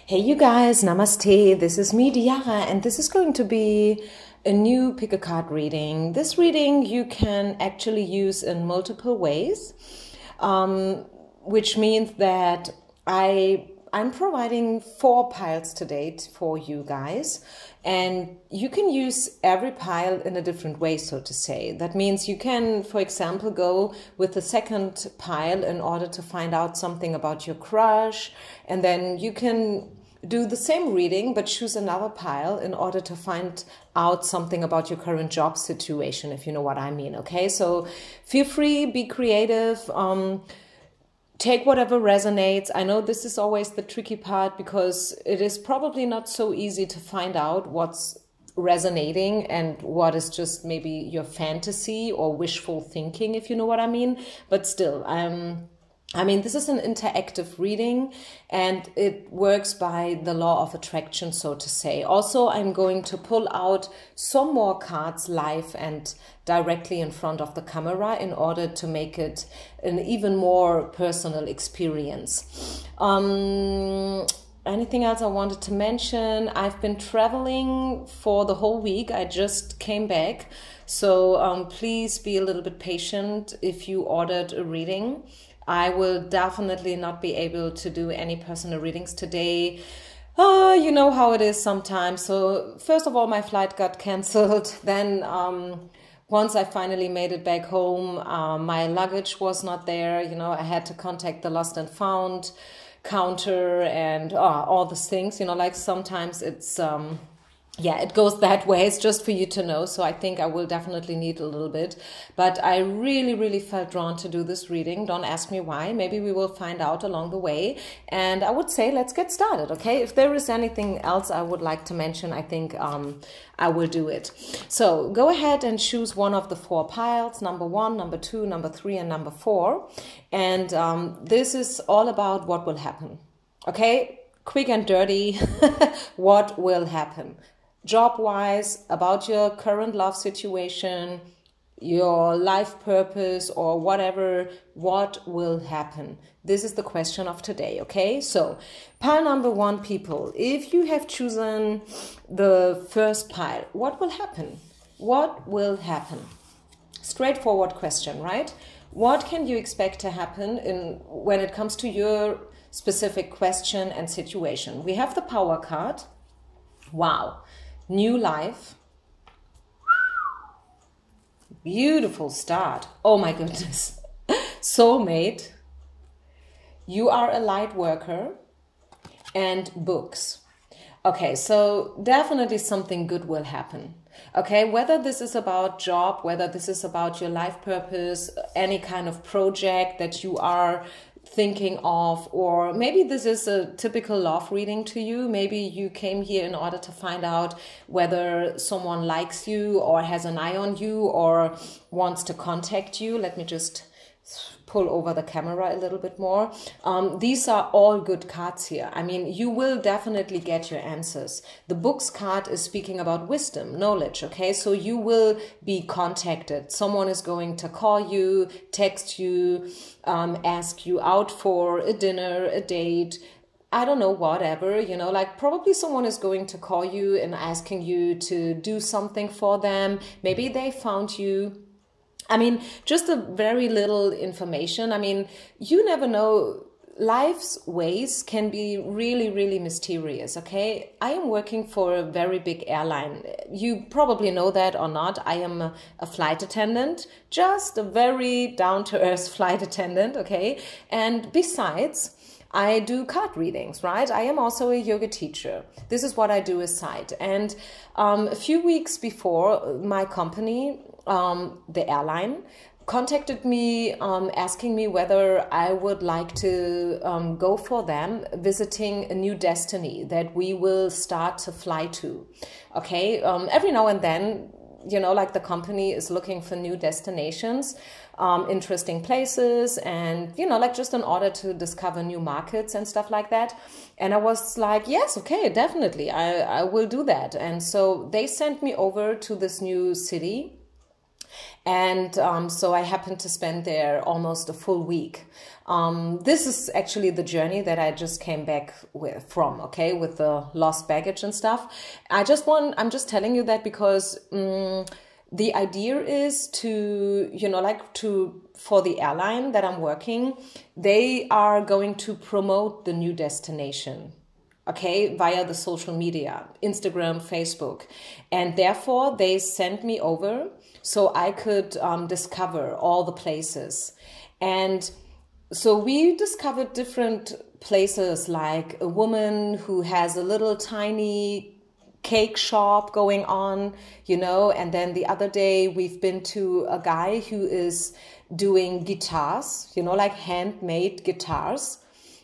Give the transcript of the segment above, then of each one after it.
Hey you guys, namaste. This is me, Diara, and this is going to be a new pick a card reading. This reading you can actually use in multiple ways, which means that I'm providing 4 piles today for you guys, and you can use every pile in a different way, so to say. That means you can, for example, go with the second pile in order to find out something about your crush, and then you can do the same reading but choose another pile in order to find out something about your current job situation, if you know what I mean. Okay, so feel free, be creative, take whatever resonates. I know this is always the tricky part because it is probably not so easy to find out what's resonating and what is just maybe your fantasy or wishful thinking, if you know what I mean. But still, this is an interactive reading and it works by the law of attraction, so to say. Also, I'm going to pull out some more cards live and directly in front of the camera in order to make it an even more personal experience. Anything else I wanted to mention? I've been traveling for the whole week. I just came back. So please be a little bit patient if you ordered a reading. I will definitely not be able to do any personal readings today. You know how it is sometimes. So first of all, my flight got canceled. Then once I finally made it back home, my luggage was not there. You know, I had to contact the lost and found counter and all these things. You know, like sometimes it's... yeah, it goes that way. It's just for you to know. So I think I will definitely need a little bit. But I really felt drawn to do this reading. Don't ask me why. Maybe we will find out along the way. And I would say let's get started, okay? If there is anything else I would like to mention, I think I will do it. So go ahead and choose one of the 4 piles. Number 1, number 2, number 3, and number 4. And this is all about what will happen, okay? Quick and dirty, what will happen? Job-wise, about your current love situation, your life purpose, or whatever, what will happen? This is the question of today, okay? So, pile number 1, people, if you have chosen the first pile, what will happen? What will happen? Straightforward question, right? What can you expect to happen when it comes to your specific question and situation? We have the Power card. Wow. New life. Beautiful start. Oh my goodness. Soulmate. You are a light worker. And books. Okay, so definitely something good will happen. Okay, whether this is about job, whether this is about your life purpose, any kind of project that you are thinking of, or maybe this is a typical love reading to you. Maybe you came here in order to find out whether someone likes you or has an eye on you or wants to contact you. Let me just pull over the camera a little bit more. These are all good cards here. I mean, you will definitely get your answers. The books card is speaking about wisdom, knowledge, okay? So you will be contacted. Someone is going to call you, text you, ask you out for a dinner, a date, I don't know, whatever, you know, like probably someone is going to call you and asking you to do something for them. Maybe they found you. I mean, just a very little information. I mean, you never know. Life's ways can be really mysterious, okay? I am working for a very big airline. You probably know that or not. I am a flight attendant, just a very down-to-earth flight attendant, okay? And besides, I do card readings, right? I am also a yoga teacher. This is what I do aside. And a few weeks before, my company, the airline, contacted me asking me whether I would like to go for them visiting a new destiny that we will start to fly to. Okay, every now and then, you know, like the company is looking for new destinations, interesting places, and, you know, like just in order to discover new markets and stuff like that. And I was like, yes, okay, definitely, I will do that. And so they sent me over to this new city. And so I happened to spend there almost a full week. This is actually the journey that I just came back from, okay, with the lost baggage and stuff. I'm just telling you that because the idea is to, for the airline that I'm working, they are going to promote the new destination, okay, via the social media, Instagram, Facebook. And therefore, they sent me over so I could discover all the places. And so we discovered different places, like a woman who has a little tiny cake shop going on, and then the other day we've been to a guy who is doing guitars, like handmade guitars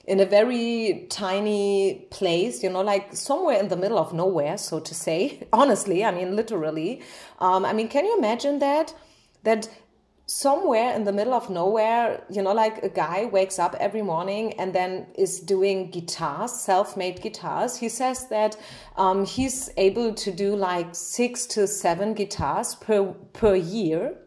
in a very tiny place, like somewhere in the middle of nowhere, so to say. Honestly, I mean, literally. Can you imagine that somewhere in the middle of nowhere, like a guy wakes up every morning and then is doing guitars, self-made guitars. He says that he's able to do like 6 to 7 guitars per year.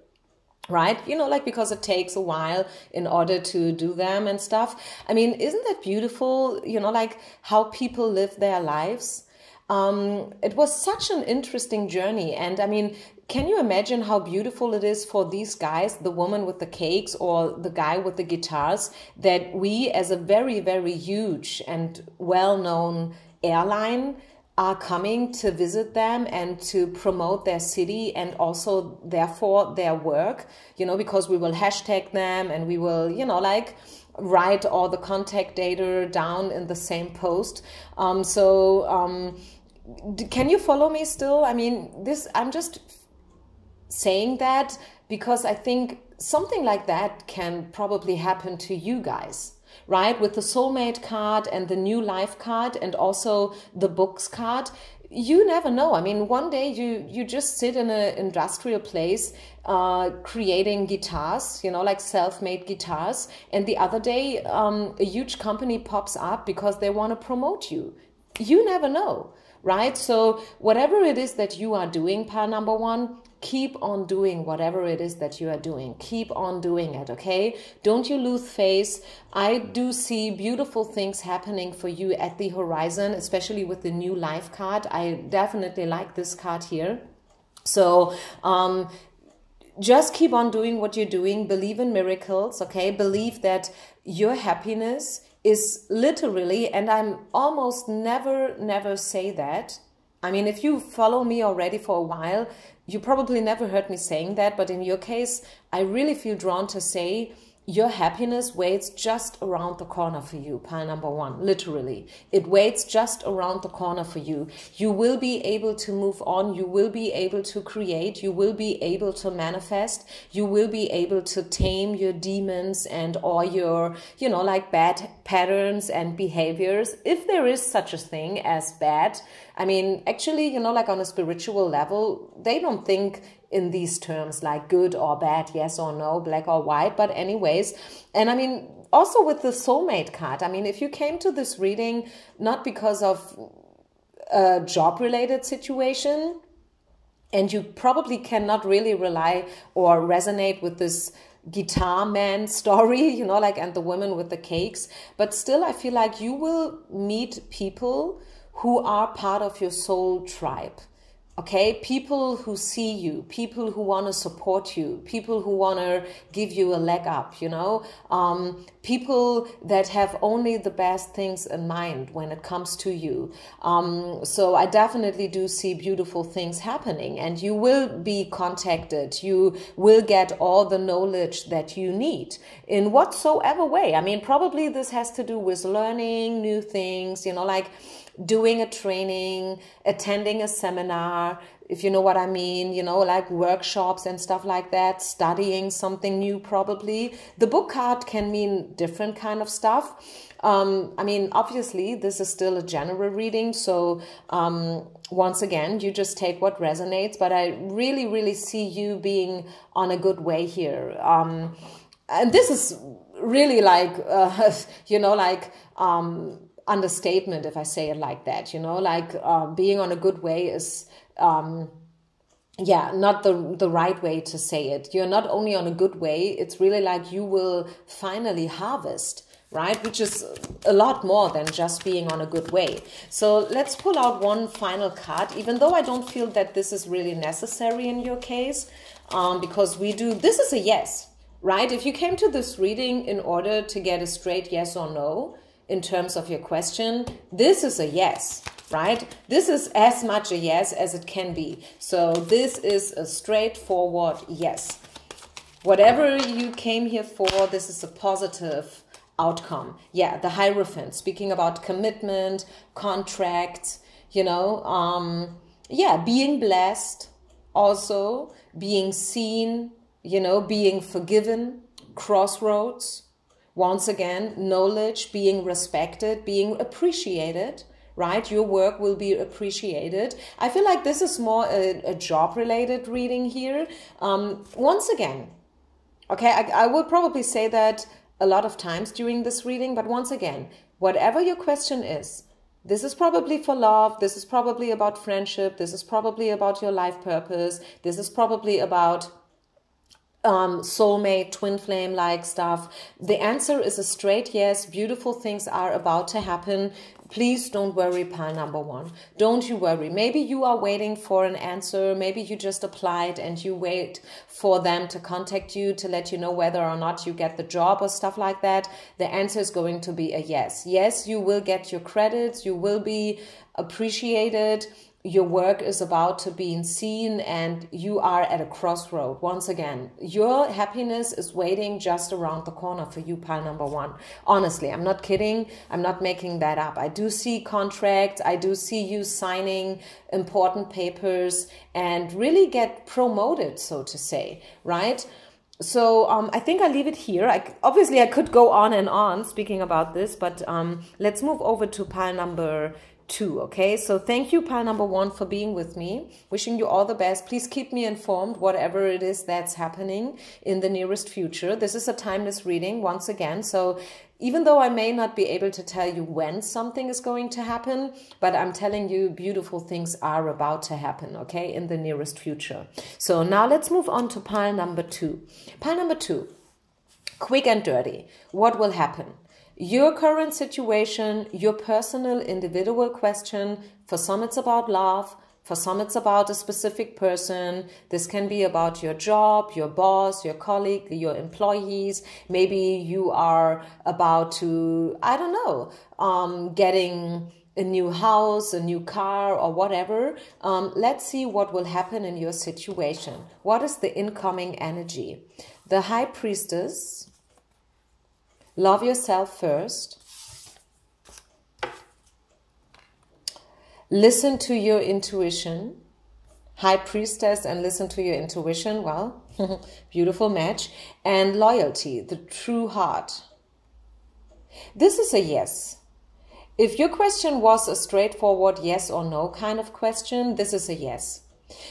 Right? Because it takes a while in order to do them and stuff. I mean, isn't that beautiful? Like how people live their lives. It was such an interesting journey. And I mean, can you imagine how beautiful it is for these guys, the woman with the cakes or the guy with the guitars, that we as a very, very huge and well-known airline are coming to visit them and to promote their city and also therefore their work, because we will hashtag them and we will, write all the contact data down in the same post. Can you follow me still? I mean, I'm just saying that because I think something like that can probably happen to you guys, right? With the soulmate card and the new life card and also the books card. You never know. I mean, one day you just sit in an industrial place creating guitars, like self-made guitars. And the other day, a huge company pops up because they want to promote you. You never know, right? So whatever it is that you are doing, pile number 1, keep on doing whatever it is that you are doing. Keep on doing it, okay? Don't you lose faith. I do see beautiful things happening for you at the horizon, especially with the new life card. I definitely like this card here. So just keep on doing what you're doing. Believe in miracles, okay? Believe that your happiness is literally, and I'm almost never say that. I mean, if you follow me already for a while, you probably never heard me saying that, but in your case, I really feel drawn to say your happiness waits just around the corner for you, pile number 1, literally. It waits just around the corner for you. You will be able to move on. You will be able to create. You will be able to manifest. You will be able to tame your demons and all your, bad patterns and behaviors. If there is such a thing as bad, I mean, actually, on a spiritual level, they don't think in these terms like good or bad, yes or no, black or white. But anyways, and I mean, also with the soulmate card, I mean, if you came to this reading not because of a job-related situation, and you probably cannot really rely or resonate with this guitar man story, and the woman with the cakes, but still I feel like you will meet people who are part of your soul tribe. Okay, people who see you, people who want to support you, people who want to give you a leg up, people that have only the best things in mind when it comes to you. So I definitely do see beautiful things happening, and you will be contacted. You will get all the knowledge that you need in whatsoever way. I mean, probably this has to do with learning new things, like doing a training, attending a seminar, if you know what I mean, like workshops and stuff like that, studying something new probably. The book card can mean different kind of stuff. I mean, obviously, this is still a general reading, so once again, you just take what resonates, but I really, really see you being on a good way here. And this is really like, understatement if I say it like that, being on a good way is yeah, not the right way to say it. You're not only on a good way, it's really like you will finally harvest, right? Which is a lot more than just being on a good way. So let's pull out one final card, even though I don't feel that this is really necessary in your case, because this is a yes, right? If you came to this reading in order to get a straight yes or no in terms of your question, this is a yes. Right? This is as much a yes as it can be. So this is a straightforward yes. Whatever you came here for, this is a positive outcome. Yeah, the Hierophant, speaking about commitment, contract, you know, yeah, being blessed, also being seen, you know, being forgiven, crossroads, once again, knowledge, being respected, being appreciated, right? Your work will be appreciated. I feel like this is more a job-related reading here. Once again, okay, I will probably say that a lot of times during this reading, but once again, whatever your question is, this is probably for love, this is probably about friendship, this is probably about your life purpose, this is probably about soulmate, twin flame like stuff. The answer is a straight yes. Beautiful things are about to happen. Please don't worry, pile number one. Don't you worry. Maybe you are waiting for an answer. Maybe you just applied and you wait for them to contact you to let you know whether or not you get the job or stuff like that. The answer is going to be a yes. Yes, you will get your credits. You will be appreciated. Your work is about to be seen and you are at a crossroad. Once again, your happiness is waiting just around the corner for you, pile number one. Honestly, I'm not kidding. I'm not making that up. I do see contracts. I do see you signing important papers and really get promoted, so to say, right? So I think I'll leave it here. Obviously, I could go on and on speaking about this, but let's move over to pile number 2. Okay, so thank you, pile number 1, for being with me. Wishing you all the best. Please keep me informed whatever it is that's happening in the nearest future. This is a timeless reading once again, so even though I may not be able to tell you when something is going to happen, but I'm telling you beautiful things are about to happen, okay, in the nearest future. So now let's move on to pile number 2. Pile number 2, quick and dirty. What will happen? Your current situation, your personal individual question. For some it's about love, for some it's about a specific person. This can be about your job, your boss, your colleague, your employees. Maybe you are about to, I don't know, getting a new house, a new car, or whatever. Let's see what will happen in your situation. What is the incoming energy? The High Priestess. Love yourself first. Listen to your intuition. High Priestess and listen to your intuition. Well, beautiful match. And loyalty, the true heart. This is a yes. If your question was a straightforward yes or no kind of question, this is a yes.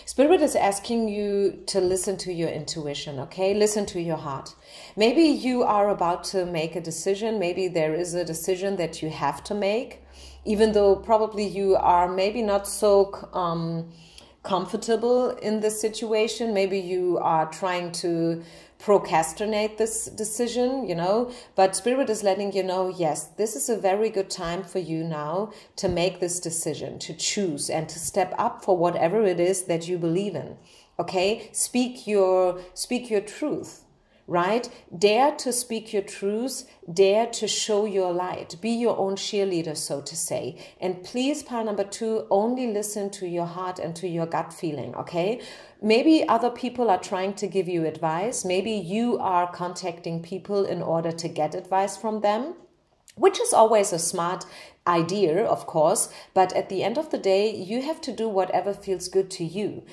Spirit is asking you to listen to your intuition, okay? Listen to your heart. Maybe you are about to make a decision. Maybe there is a decision that you have to make, even though probably you are maybe not so comfortable in this situation. Maybe you are trying to procrastinate this decision, you know, but Spirit is letting you know, yes, this is a very good time for you now to make this decision, to choose and to step up for whatever it is that you believe in. Okay, speak your truth. Right? Dare to speak your truth, dare to show your light, be your own cheerleader, so to say. And please, pile number 2, only listen to your heart and to your gut feeling, okay? Maybe other people are trying to give you advice. Maybe you are contacting people in order to get advice from them, which is always a smart idea, of course. But at the end of the day, you have to do whatever feels good to you.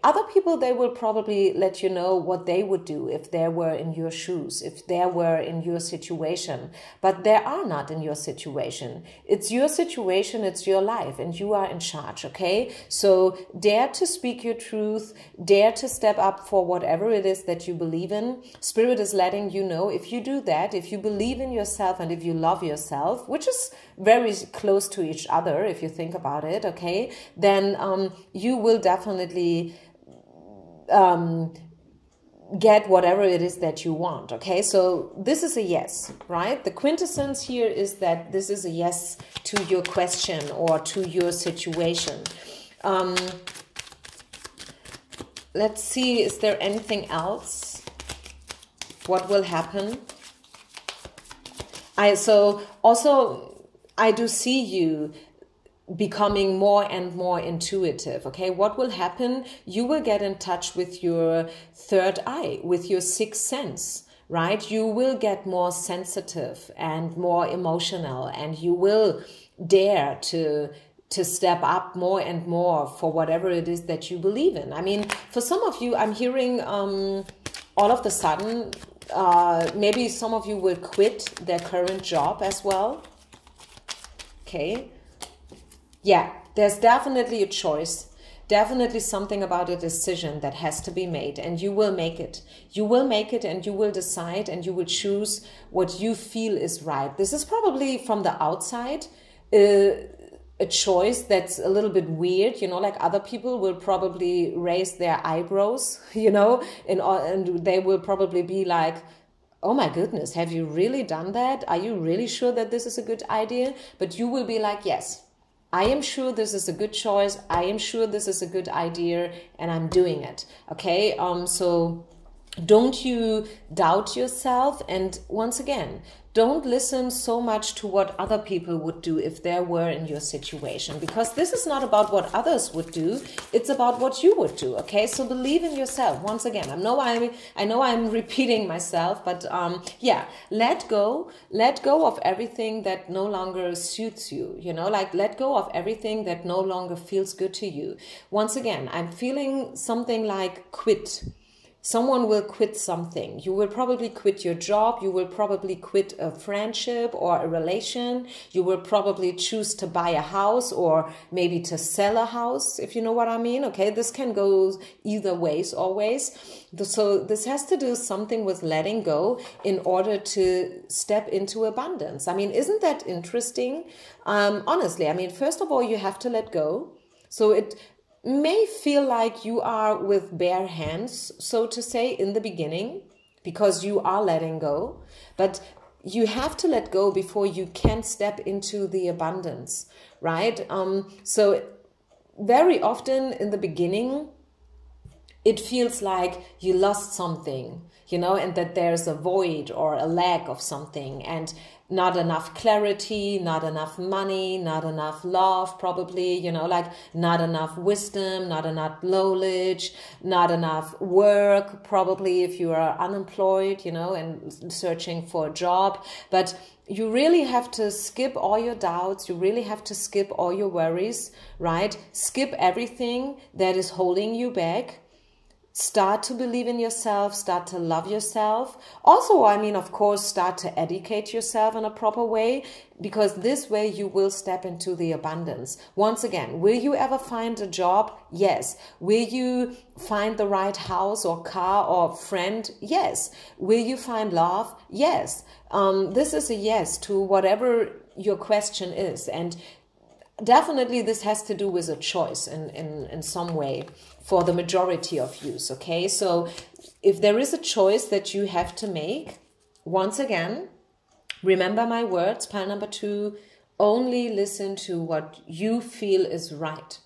Other people, they will probably let you know what they would do if they were in your shoes, if they were in your situation. But they are not in your situation. It's your situation, it's your life, and you are in charge, okay? So dare to speak your truth, dare to step up for whatever it is that you believe in. Spirit is letting you know, if you do that, if you believe in yourself and if you love yourself, which is very close to each other if you think about it, okay? Then you will definitely get whatever it is that you want. Okay, so this is a yes, right? The quintessence here is that this is a yes to your question or to your situation. Let's see, is there anything else? What will happen? I do see you becoming more and more intuitive. Okay, what will happen? You will get in touch with your third eye, with your sixth sense, right? You will get more sensitive and more emotional, and you will dare to step up more and more for whatever it is that you believe in. I mean, for some of you, I'm hearing all of a sudden, maybe some of you will quit their current job as well. Okay. Yeah, there's definitely a choice, definitely something about a decision that has to be made, and you will make it. You will make it, and you will decide, and you will choose what you feel is right. This is probably from the outside a choice that's a little bit weird, you know, like other people will probably raise their eyebrows, you know, and they will probably be like, oh my goodness, have you really done that? Are you really sure that this is a good idea? But you will be like, yes, I am sure this is a good choice. I am sure this is a good idea, and I'm doing it. Okay, so don't you doubt yourself. And once again, don't listen so much to what other people would do if they were in your situation, because this is not about what others would do. It's about what you would do. Okay, so believe in yourself. Once again, I know I'm repeating myself, but yeah, let go of everything that no longer suits you. You know, like let go of everything that no longer feels good to you. Once again, I'm feeling something like quit. Someone will quit something. You will probably quit your job. You will probably quit a friendship or a relation. You will probably choose to buy a house or maybe to sell a house, if you know what I mean. Okay, this can go either ways always. So this has to do something with letting go in order to step into abundance. I mean, isn't that interesting? Honestly, I mean, first of all, you have to let go. So it may feel like you are with bare hands, so to say, in the beginning, because you are letting go, but you have to let go before you can step into the abundance, right? So very often in the beginning, it feels like you lost something, you know, and that there's a void or a lack of something, and not enough clarity, not enough money, not enough love, probably, you know, like not enough wisdom, not enough knowledge, not enough work, probably if you are unemployed, you know, and searching for a job. But you really have to skip all your doubts. You really have to skip all your worries, right? Skip everything that is holding you back. Start to believe in yourself, start to love yourself. Also, I mean, of course, start to educate yourself in a proper way, because this way you will step into the abundance. Once again, will you ever find a job? Yes. Will you find the right house or car or friend? Yes. Will you find love? Yes. This is a yes to whatever your question is. And definitely this has to do with a choice in some way for the majority of you, okay? So if there is a choice that you have to make, once again, remember my words, pile number 2, only listen to what you feel is right,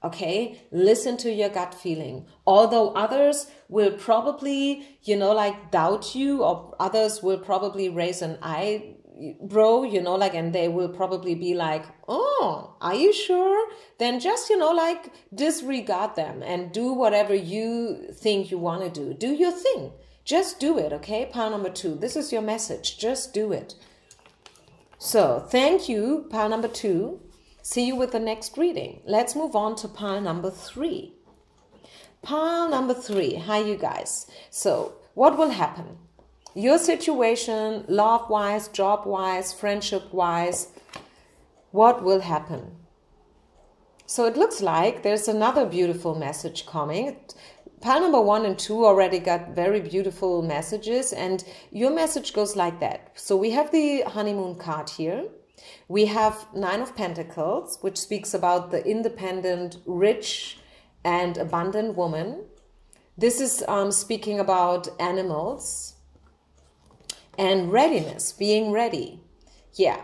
okay? Listen to your gut feeling. Although others will probably, you know, like doubt you, or others will probably raise an eyebrow, you know, like, and they will probably be like, oh, are you sure? Then just, you know, like disregard them and do whatever you think you want to do. Do your thing. Just do it, okay? Pile number 2. This is your message. Just do it. So thank you, pile number 2. See you with the next reading. Let's move on to pile number 3. Pile number 3. Hi, you guys. So what will happen? Your situation, love-wise, job-wise, friendship-wise, what will happen? So it looks like there's another beautiful message coming. Pile number 1 and 2 already got very beautiful messages, and your message goes like that. So we have the honeymoon card here. We have 9 of Pentacles, which speaks about the independent, rich, and abundant woman. This is speaking about animals and readiness, being ready. Yeah.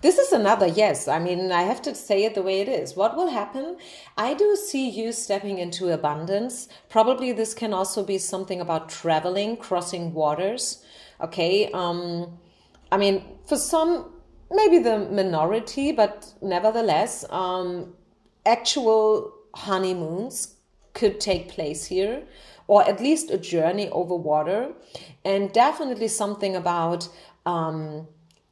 This is another yes. I mean, I have to say it the way it is. What will happen? I do see you stepping into abundance. Probably this can also be something about traveling, crossing waters. Okay. I mean, for some, maybe the minority, but nevertheless, actual honeymoons could take place here, or at least a journey over water, and definitely something about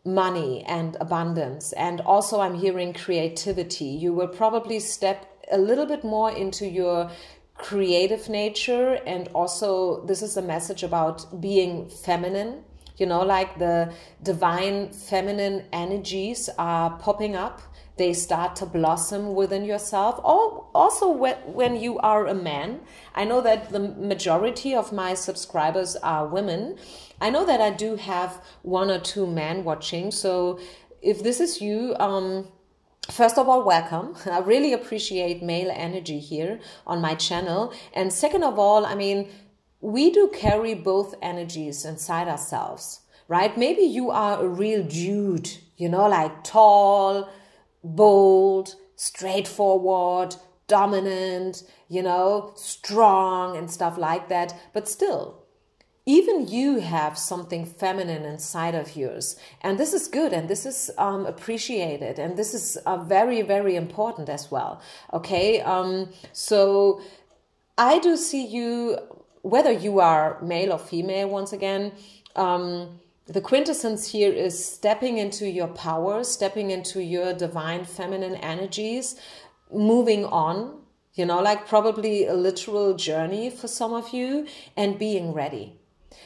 money and abundance. And also I'm hearing creativity. You will probably step a little bit more into your creative nature. And also this is a message about being feminine, you know, like the divine feminine energies are popping up. They start to blossom within yourself. Or also when you are a man. I know that the majority of my subscribers are women. I know that I do have 1 or 2 men watching. So if this is you, first of all, welcome. I really appreciate male energy here on my channel. And second of all, I mean, we do carry both energies inside ourselves, right? Maybe you are a real dude, you know, like tall, bold, straightforward, dominant, you know, strong and stuff like that. But still, even you have something feminine inside of yours. And this is good. And this is appreciated. And this is very, very important as well. Okay. So I do see you, whether you are male or female, once again, the quintessence here is stepping into your power, stepping into your divine feminine energies, moving on, you know, like probably a literal journey for some of you, and being ready.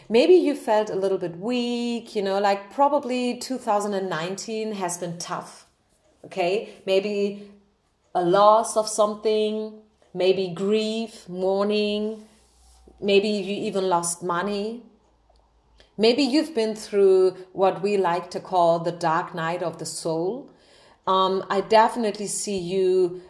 Maybe you felt a little bit weak, you know, like probably 2019 has been tough, okay? Maybe a loss of something, maybe grief, mourning, maybe you even lost money. Maybe you've been through what we like to call the dark night of the soul. I definitely see you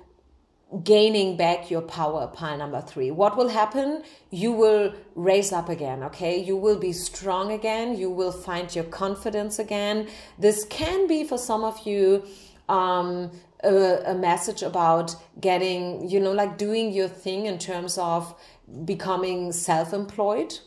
gaining back your power, pile number 3. What will happen? You will raise up again, okay? You will be strong again. You will find your confidence again. This can be for some of you a message about getting, you know, like doing your thing in terms of becoming self-employed,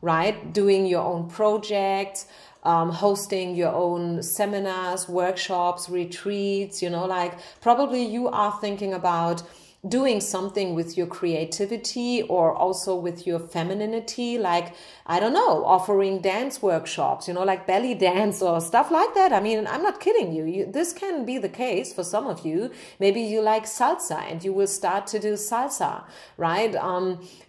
right? Doing your own projects, hosting your own seminars, workshops, retreats, you know, like probably you are thinking about doing something with your creativity or also with your femininity, like, I don't know, offering dance workshops, you know, like belly dance or stuff like that. I mean, I'm not kidding you. This can be the case for some of you. Maybe you like salsa and you will start to do salsa, right?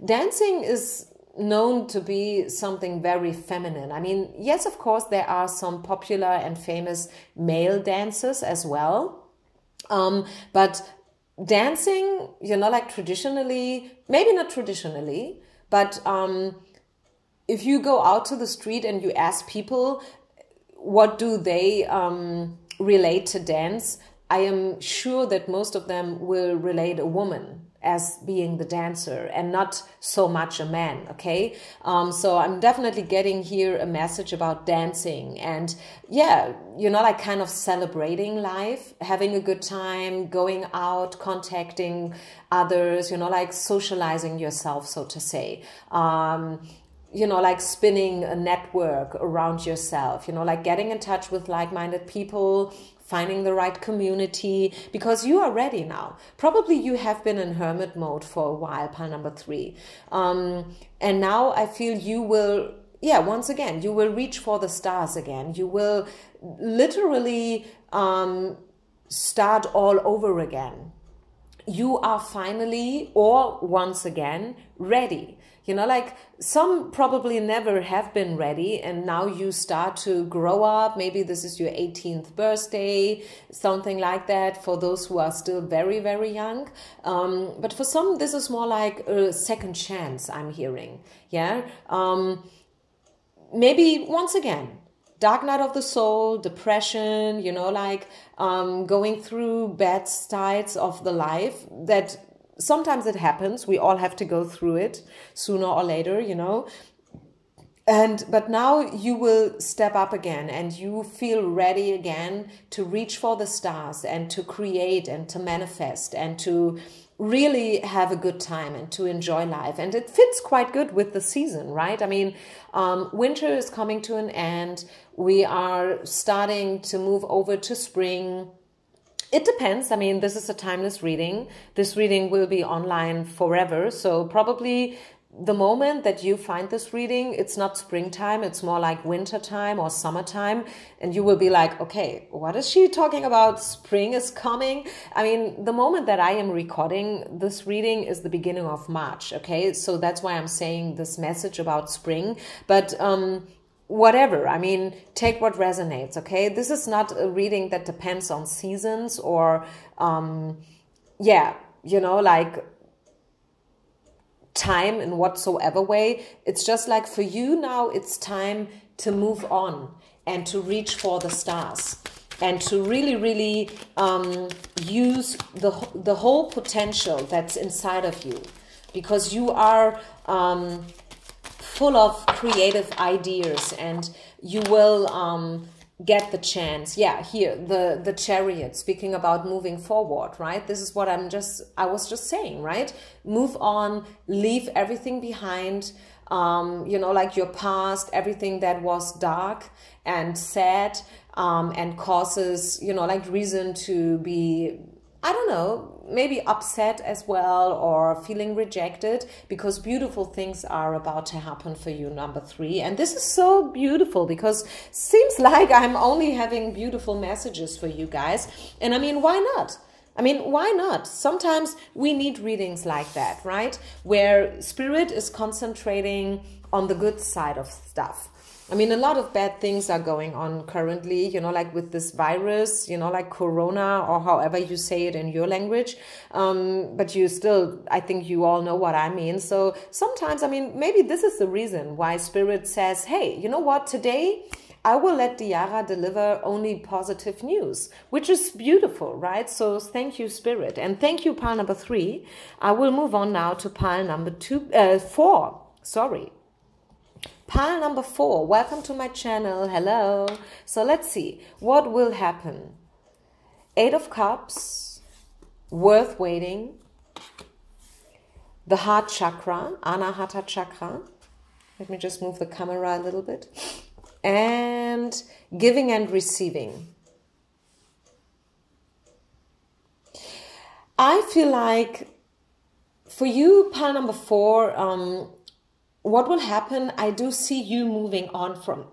Dancing is known to be something very feminine. I mean, yes, of course, there are some popular and famous male dancers as well. But dancing, you know, like traditionally, maybe not traditionally, but if you go out to the street and you ask people what do they relate to dance, I am sure that most of them will relate a woman as being the dancer and not so much a man, okay? So I'm definitely getting here a message about dancing and, yeah, you know, like kind of celebrating life, having a good time, going out, contacting others, you know, like socializing yourself, so to say. You know, like spinning a network around yourself, you know, like getting in touch with like-minded people, finding the right community, because you are ready now. Probably you have been in hermit mode for a while, pile number 3. And now I feel you will, yeah, once again, you will reach for the stars again. You will literally start all over again. You are finally, or once again, ready. You know, like some probably never have been ready and now you start to grow up. Maybe this is your 18th birthday, something like that for those who are still very, very young. But for some, this is more like a second chance, I'm hearing. Yeah. Maybe once again, dark night of the soul, depression, you know, like going through bad sides of the life that sometimes it happens. We all have to go through it sooner or later, you know. But now you will step up again and you feel ready again to reach for the stars and to create and to manifest and to really have a good time and to enjoy life. And it fits quite good with the season, right? I mean, winter is coming to an end. We are starting to move over to spring. It depends. I mean, this is a timeless reading. This reading will be online forever. So probably the moment that you find this reading, it's not springtime, it's more like winter time or summertime. And you will be like, okay, what is she talking about? Spring is coming. I mean, the moment that I am recording this reading is the beginning of March. Okay. So that's why I'm saying this message about spring, but, whatever. I mean, take what resonates. Okay. This is not a reading that depends on seasons or, yeah, you know, like, time in whatsoever way. It's just like for you now, it's time to move on and to reach for the stars and to really, really use the whole potential that's inside of you, because you are full of creative ideas and you will get the chance. Yeah, here, the Chariot, speaking about moving forward, right? This is what I was just saying, right? Move on, leave everything behind, you know, like your past, everything that was dark and sad, and causes, you know, like reason to be, I don't know, maybe upset as well or feeling rejected, because beautiful things are about to happen for you, number 3. And this is so beautiful because seems like I'm only having beautiful messages for you guys. And I mean, why not? I mean, why not? Sometimes we need readings like that, right? Where spirit is concentrating on the good side of stuff. I mean, a lot of bad things are going on currently, you know, like with this virus, you know, like Corona or however you say it in your language. But you still, I think you all know what I mean. So sometimes, I mean, maybe this is the reason why Spirit says, hey, you know what, today I will let Diara deliver only positive news, which is beautiful, right? So thank you, Spirit. And thank you, pile number 3. I will move on now to pile number 4. Sorry. Pile number 4, welcome to my channel, hello. So let's see, what will happen? 8 of Cups, worth waiting, the heart chakra, Anahata chakra. Let me just move the camera a little bit. And giving and receiving. I feel like for you, pile number 4, what will happen? I do see you moving on from,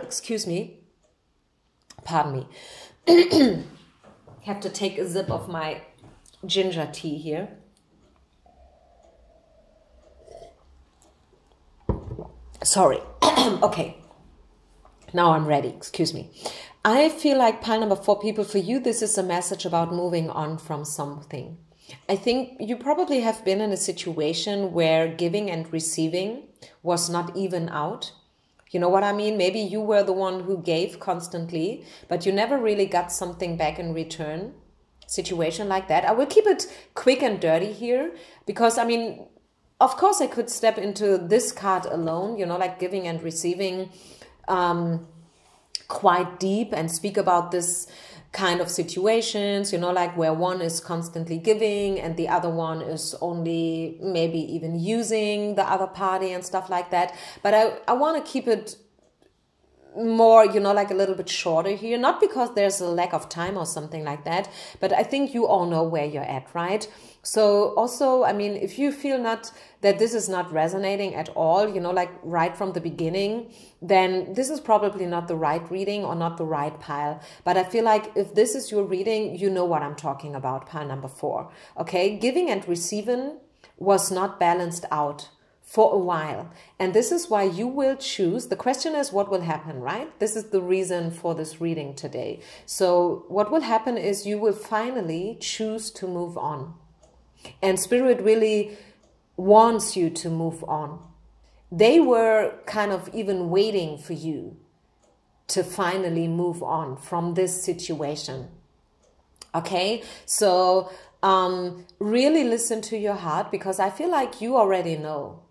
excuse me, pardon me, have to take a sip of my ginger tea here. Sorry, okay, now I'm ready, excuse me. I feel like pile number 4, people, for you, this is a message about moving on from something. I think you probably have been in a situation where giving and receiving was not even out. You know what I mean? Maybe you were the one who gave constantly, but you never really got something back in return. Situation like that. I will keep it quick and dirty here because, I mean, of course I could step into this card alone, you know, like giving and receiving quite deep and speak about this kind of situations, you know, like where one is constantly giving and the other one is only maybe even using the other party and stuff like that. But I want to keep it more, you know, like a little bit shorter here, not because there's a lack of time or something like that, but I think you all know where you're at, right? So also, I mean, if you feel not that this is not resonating at all, you know, like right from the beginning, then this is probably not the right reading or not the right pile. But I feel like if this is your reading, you know what I'm talking about, pile number 4. Okay, giving and receiving was not balanced out for a while. And this is why you will choose. The question is what will happen, right? This is the reason for this reading today. So what will happen is you will finally choose to move on. And Spirit really wants you to move on. They were kind of even waiting for you to finally move on from this situation. Okay, so really listen to your heart, because I feel like you already know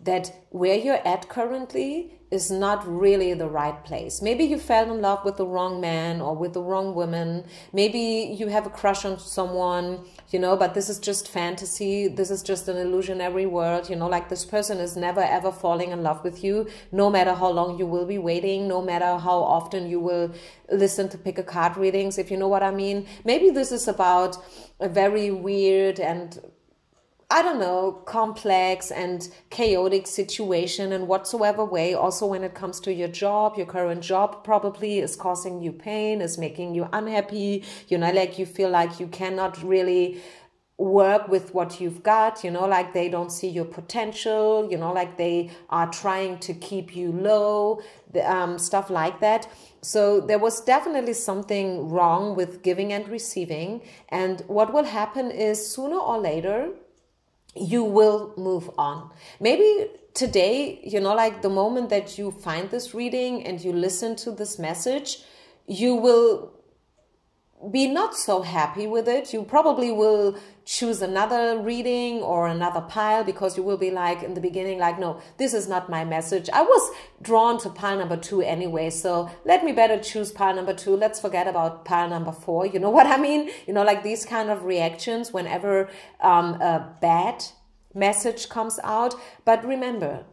that where you're at currently is not really the right place. Maybe you fell in love with the wrong man or with the wrong woman. Maybe you have a crush on someone, you know, but this is just fantasy. This is just an illusionary world, you know, like this person is never ever falling in love with you, no matter how long you will be waiting, no matter how often you will listen to pick a card readings, if you know what I mean. Maybe this is about a very weird and, I don't know, complex and chaotic situation in whatsoever way. Also, when it comes to your job, your current job probably is causing you pain, is making you unhappy. You know, like you feel like you cannot really work with what you've got, you know, like they don't see your potential, you know, like they are trying to keep you low, stuff like that. So there was definitely something wrong with giving and receiving. And what will happen is sooner or later, you will move on. Maybe today, you know, like the moment that you find this reading and you listen to this message, you will be not so happy with it. You probably will choose another reading or another pile, because you will be like in the beginning, like, no, this is not my message. I was drawn to pile number 2 anyway, so let me better choose pile number 2. Let's forget about pile number 4. You know what I mean? You know, like these kind of reactions whenever a bad message comes out. But remember,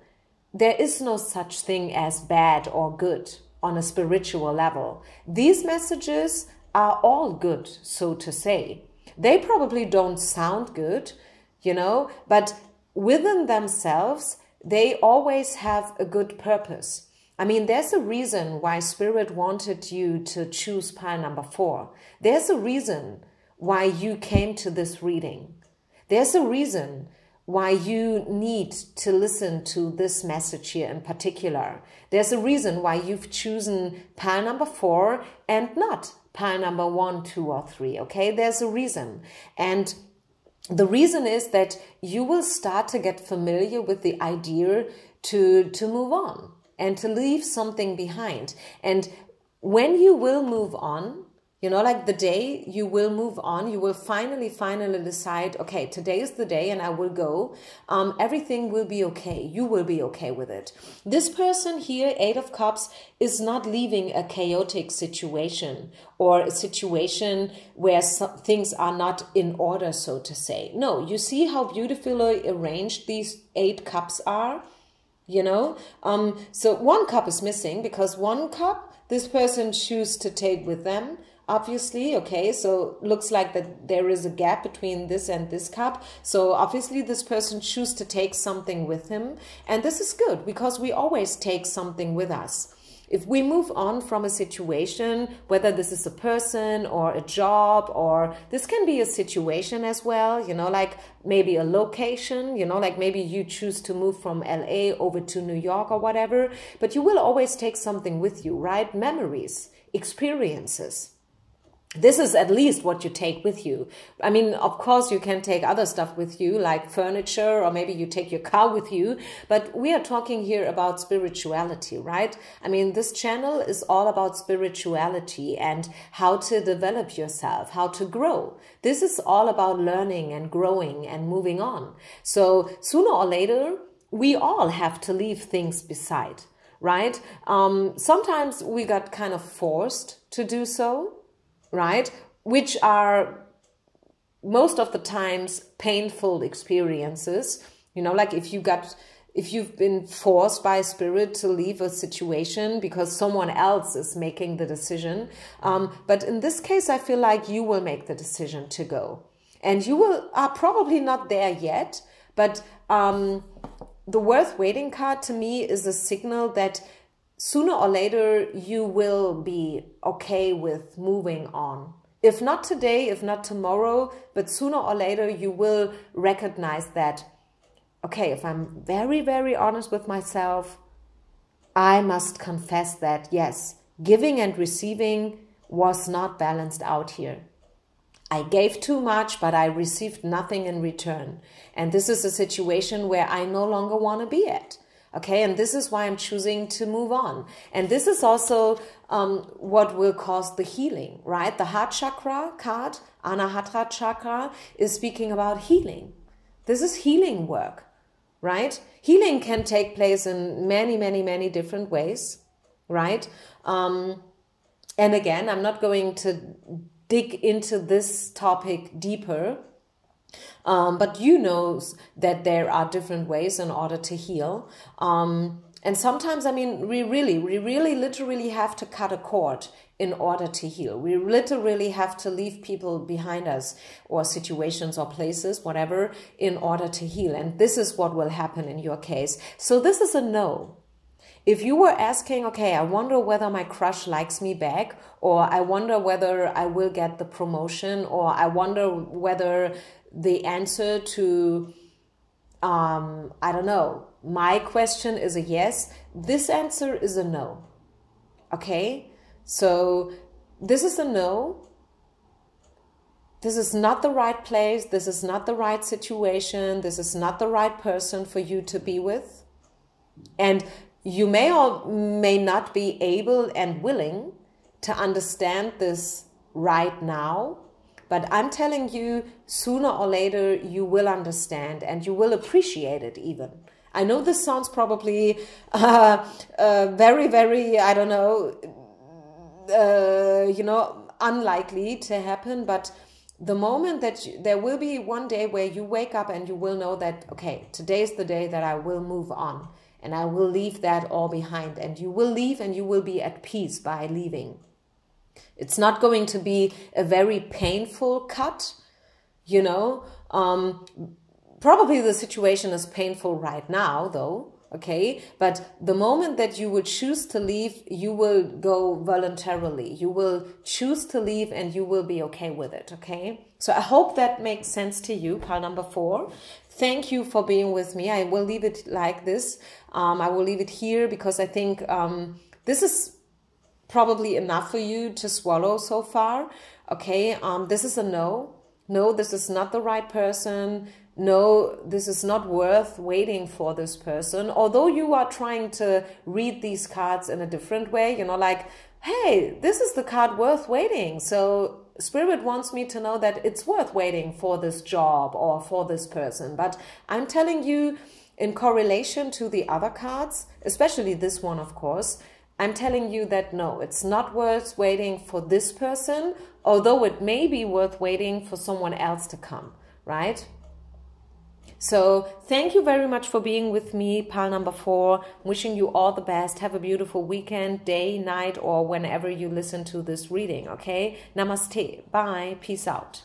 there is no such thing as bad or good on a spiritual level. These messages are all good, so to say. They probably don't sound good, you know, but within themselves, they always have a good purpose. I mean, there's a reason why Spirit wanted you to choose pile number 4. There's a reason why you came to this reading. There's a reason why you need to listen to this message here in particular. There's a reason why you've chosen pile number 4 and not pile number 1, 2, or 3, okay? There's a reason. And the reason is that you will start to get familiar with the idea to move on and to leave something behind. And when you will move on, you know, like the day you will move on, you will finally decide, okay, today is the day and I will go. Everything will be okay. You will be okay with it. This person here, 8 of Cups, is not leaving a chaotic situation or a situation where things are not in order, so to say. No, you see how beautifully arranged these 8 cups are? You know, so 1 cup is missing, because 1 cup, this person chooses to take with them. Obviously, okay, so looks like that there is a gap between this and this cup. So obviously this person chooses to take something with him. And this is good, because we always take something with us. If we move on from a situation, whether this is a person or a job, or this can be a situation as well, you know, like maybe a location, you know, like maybe you choose to move from LA over to New York or whatever, but you will always take something with you, right? Memories, experiences. This is at least what you take with you. I mean, of course, you can take other stuff with you, like furniture, or maybe you take your car with you. But we are talking here about spirituality, right? I mean, this channel is all about spirituality and how to develop yourself, how to grow. This is all about learning and growing and moving on. So sooner or later, we all have to leave things beside, right? Sometimes we got kind of forced to do so, right? Which are most of the times painful experiences. You know, like if you've been forced by Spirit to leave a situation because someone else is making the decision. But in this case, I feel like you will make the decision to go. And you are probably not there yet, but the worth waiting card to me is a signal that sooner or later, you will be okay with moving on. If not today, if not tomorrow, but sooner or later, you will recognize that, okay, if I'm very, very honest with myself, I must confess that, yes, giving and receiving was not balanced out here. I gave too much, but I received nothing in return. And this is a situation where I no longer want to be at. Okay, and this is why I'm choosing to move on. And this is also what will cause the healing, right? The heart chakra card, Anahata chakra, is speaking about healing. This is healing work, right? Healing can take place in many, many, many different ways, right? And again, I'm not going to dig into this topic deeper, but you know that there are different ways in order to heal. And sometimes, I mean, we really literally have to cut a cord in order to heal. We literally have to leave people behind us, or situations or places, whatever, in order to heal. And this is what will happen in your case. So this is a no. If you were asking, okay, I wonder whether my crush likes me back, or I wonder whether I will get the promotion, or I wonder whether the answer to, I don't know, my question is a yes, this answer is a no. Okay? So this is a no. This is not the right place. This is not the right situation. This is not the right person for you to be with. And you may or may not be able and willing to understand this right now, but I'm telling you, sooner or later, you will understand and you will appreciate it even. I know this sounds probably very, very, I don't know, unlikely to happen, but the moment that there will be one day where you wake up and you will know that, okay, today's the day that I will move on. And I will leave that all behind. And you will leave and you will be at peace by leaving. It's not going to be a very painful cut, you know. Probably the situation is painful right now, though, okay? But the moment that you will choose to leave, you will go voluntarily. You will choose to leave and you will be okay with it, okay? So I hope that makes sense to you, pile number 4. Thank you for being with me. I will leave it like this. I will leave it here because I think this is probably enough for you to swallow so far. Okay, this is a no. No, this is not the right person. No, this is not worth waiting for this person. Although you are trying to read these cards in a different way, you know, like, hey, this is the card worth waiting. So Spirit wants me to know that it's worth waiting for this job or for this person. But I'm telling you, in correlation to the other cards, especially this one, of course, I'm telling you that no, it's not worth waiting for this person, although it may be worth waiting for someone else to come, right? So thank you very much for being with me, pile number 4. Wishing you all the best. Have a beautiful weekend, day, night, or whenever you listen to this reading, okay? Namaste. Bye. Peace out.